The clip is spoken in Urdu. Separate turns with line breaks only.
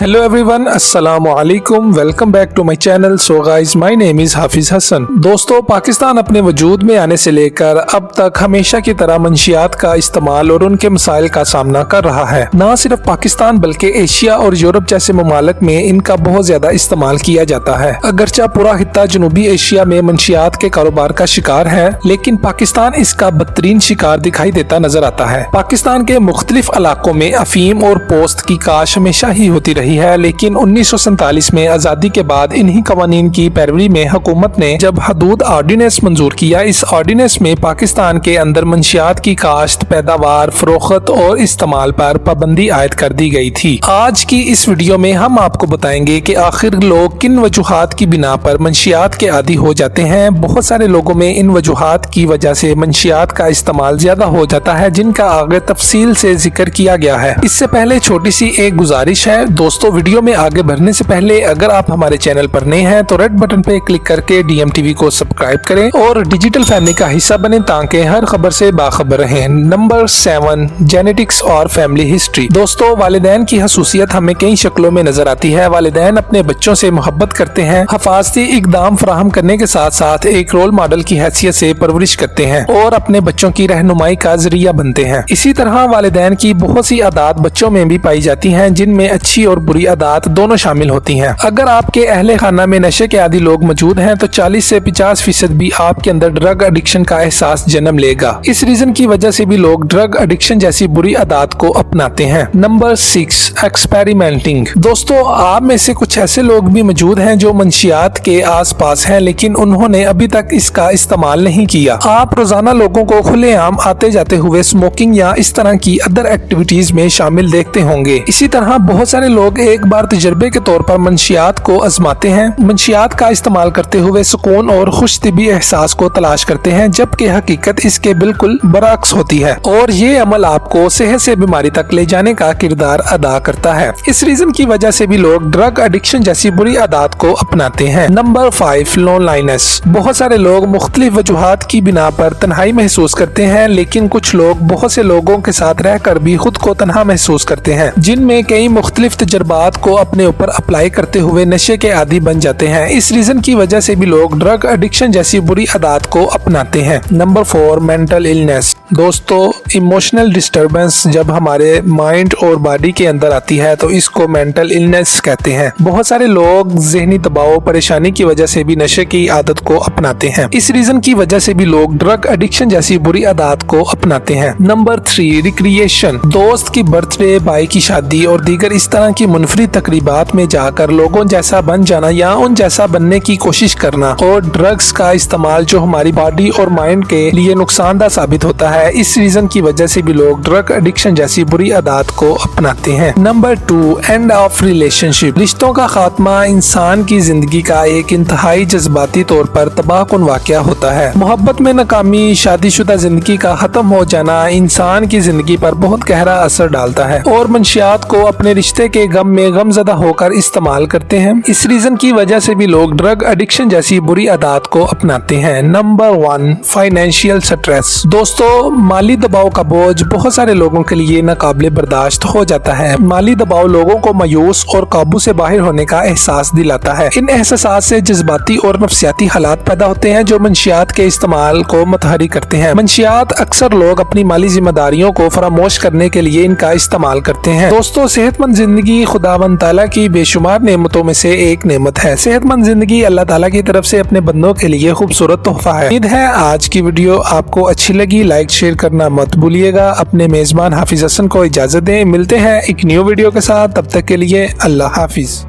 Hello everyone, السلام علیکم, welcome back to my channel. So guys, my name is Hafiz Hassan. دوستو, پاکستان اپنے وجود میں آنے سے لے کر اب تک ہمیشہ کی طرح منشیات کا استعمال اور ان کے مسائل کا سامنا کر رہا ہے. نہ صرف پاکستان بلکہ ایشیا اور یورپ جیسے ممالک میں ان کا بہت زیادہ استعمال کیا جاتا ہے. اگرچہ پورا خطہ جنوبی ایشیا میں منشیات کے کاروبار کا شکار ہے, لیکن پاکستان اس کا بدترین شکار دکھائی دیتا نظر آتا ہے. پاکستان کے مختلف علاقوں میں افیم اور پوست کی کاشت ہمیشہ ہی ہوتی رہی ہے, لیکن 1947 میں آزادی کے بعد انہی قوانین کی پیروی میں حکومت نے جب حدود آرڈیننس منظور کیا, اس آرڈیننس میں پاکستان کے اندر منشیات کی کاشت, پیداوار, فروخت اور استعمال پر پابندی عائد کر دی گئی تھی. آج کی اس ویڈیو میں ہم آپ کو بتائیں گے کہ آخر لوگ کن وجوہات کی بنا پر منشیات کے عادی ہو جاتے ہیں. بہت سارے لوگوں میں ان وجوہات کی وجہ سے منشیات کا استعمال زیادہ ہو جاتا ہے, جن کا آگے تفصیل سے ذکر کیا گیا ہے. اس سے پہلے چھوٹی سی ایک گزارش ہے دوستو, ویڈیو میں آگے بڑھنے سے پہلے اگر آپ ہمارے چینل پر نئے ہیں تو ریڈ بٹن پہ کلک کر کے ڈی ایم ٹی وی کو سبسکرائب کریں اور ڈیجیٹل فیملی کا حصہ بنیں تاکہ ہر خبر سے باخبر رہیں. نمبر 7, جینیٹکس اور فیملی ہسٹری. دوستو, والدین کی خصوصیت ہمیں کئی شکلوں میں نظر آتی ہے. والدین اپنے بچوں سے محبت کرتے ہیں, حفاظتی اقدام فراہم کرنے کے ساتھ ساتھ ایک رول ماڈل کی حیثیت سے پرورش کرتے ہیں اور اپنے بچوں کی رہنمائی کا ذریعہ بنتے ہیں. اسی طرح والدین کی بہت سی عادات بچوں میں بھی پائی جاتی ہیں, جن میں اچھی اور بری عادات دونوں شامل ہوتی ہیں. اگر آپ کے اہل خانہ میں نشے کے عادی لوگ موجود ہیں تو 40 سے 50% بھی آپ کے اندر ڈرگ ایڈکشن کا احساس جنم لے گا. اس ریزن کی وجہ سے بھی لوگ ڈرگ ایڈکشن جیسی بری عادات کو اپناتے ہیں. Number 6, experimenting. دوستو, آپ میں سے کچھ ایسے لوگ بھی موجود ہیں جو منشیات کے آس پاس ہیں, لیکن انہوں نے ابھی تک اس کا استعمال نہیں کیا. آپ روزانہ لوگوں کو کھلے عام آتے جاتے ہوئے اسموکنگ یا اس طرح کی ادر ایکٹیویٹیز میں شامل دیکھتے ہوں گے. اسی طرح بہت سارے لوگ ایک بار تجربے کے طور پر منشیات کو آزماتے ہیں. منشیات کا استعمال کرتے ہوئے سکون اور خوش طبی احساس کو تلاش کرتے ہیں, جبکہ حقیقت اس کے بالکل برعکس ہوتی ہے اور یہ عمل آپ کو صحت سے بیماری تک لے جانے کا کردار ادا کرتا ہے. اس ریزن کی وجہ سے بھی لوگ ڈرگ ایڈکشن جیسی بری عادات کو اپناتے ہیں. Number 5, loan lines. بہت سارے لوگ مختلف وجوہات کی بنا پر تنہائی محسوس کرتے ہیں, لیکن کچھ لوگ بہت سے لوگوں کے ساتھ رہ کر بھی خود کو تنہا محسوس کرتے ہیں, جن میں کئی مختلف تجربات کو اپنے اوپر اپلائی کرتے ہوئے نشے کے عادی بن جاتے ہیں. اس ریزن کی وجہ سے بھی لوگ ڈرگ ایڈکشن جیسی بری عادات کو اپناتے ہیں. Number 4, mental illness. دوستو, ایموشنل ڈسٹربنس جب ہمارے مائنڈ اور باڈی کے اندر آتی ہے تو اس کو مینٹل النس کہتے ہیں. بہت سارے لوگ ذہنی دباؤ, پریشانی کی وجہ سے بھی نشے کی عادت کو اپناتے ہیں. اس ریزن کی وجہ سے بھی لوگ ڈرگ ایڈکشن جیسی بری عادات کو اپناتے ہیں. Number 3, recreation. دوست کی برتھ ڈے, بھائی کی شادی اور دیگر اس طرح کی منفرد تقریبات میں جا کر لوگوں جیسا بن جانا یا ان جیسا بننے کی کوشش کرنا اور ڈرگز کا استعمال جو ہماری باڈی اور مائنڈ کے لیے نقصان دہ ثابت ہوتا ہے. اس ریزن کی وجہ سے بھی لوگ ڈرگ ایڈکشن جیسی بری عادات کو اپناتے ہیں. نمبر 2, اینڈ آف ریلیشن شپ. رشتوں کا خاتمہ انسان کی زندگی کا ایک انتہائی جذباتی طور پر تباہ کن واقعہ ہوتا ہے. محبت میں ناکامی, شادی شدہ زندگی کا ختم ہو جانا انسان کی زندگی پر بہت گہرا اثر ڈالتا ہے اور منشیات کو اپنے رشتے کے غم میں غم زدہ ہو کر استعمال کرتے ہیں. اس ریزن کی وجہ سے بھی لوگ ڈرگ ایڈکشن جیسی بری عادات کو اپناتے ہیں. Number 1, financial stress. دوستو, مالی دباؤ کا بوجھ بہت سارے لوگوں کے لیے ناقابل برداشت ہو جاتا ہے. مالی دباؤ لوگوں کو مایوس اور قابو سے باہر ہونے کا احساس دلاتا ہے. ان احساسات سے جذباتی اور نفسیاتی حالات پیدا ہوتے ہیں جو منشیات کے استعمال کو متحرک کرتے ہیں. منشیات اکثر لوگ اپنی مالی ذمہ داریوں کو فراموش کرنے کے لیے ان کا استعمال کرتے ہیں. دوستو, صحت مند زندگی خداوند تعالیٰ کی بے شمار نعمتوں میں سے ایک نعمت ہے. صحت مند زندگی اللہ تعالیٰ کی طرف سے اپنے بندوں کے لیے خوبصورت تحفہ ہے. امید ہے آج کی ویڈیو آپ کو اچھی لگی. لائک شیئر کرنا مت بھولیے گا. اپنے میزبان حافظ حسن کو اجازت دیں. ملتے ہیں ایک نیو ویڈیو کے ساتھ, تب تک کے لیے اللہ حافظ.